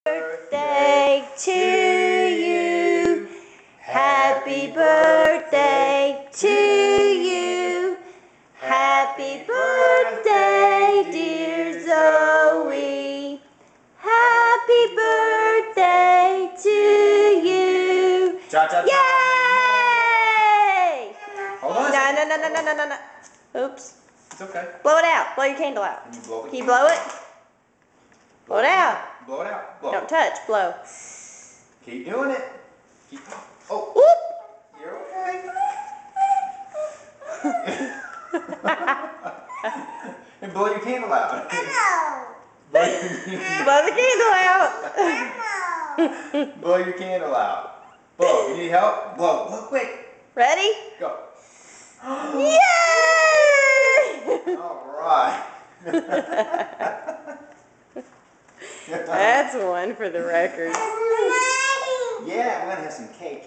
Birthday to you. Happy birthday to you. Happy birthday, dear Zoe. Happy birthday to you. Cha-cha-cha. Yay! Hold on. No. Oops. It's okay. Blow it out. Blow your candle out. Can you blow it? Can you blow it? Blow it out. Blow it out. Blow. Don't touch. Blow. Keep doing it. Keep. Oh. Whoop. You're okay. And blow your candle out. Blow Blow the candle out. blow your candle out. Blow. You need help? Blow. Blow quick. Ready? Go. Yay! All right. That's one for the record. Yeah, I'm gonna have some cake.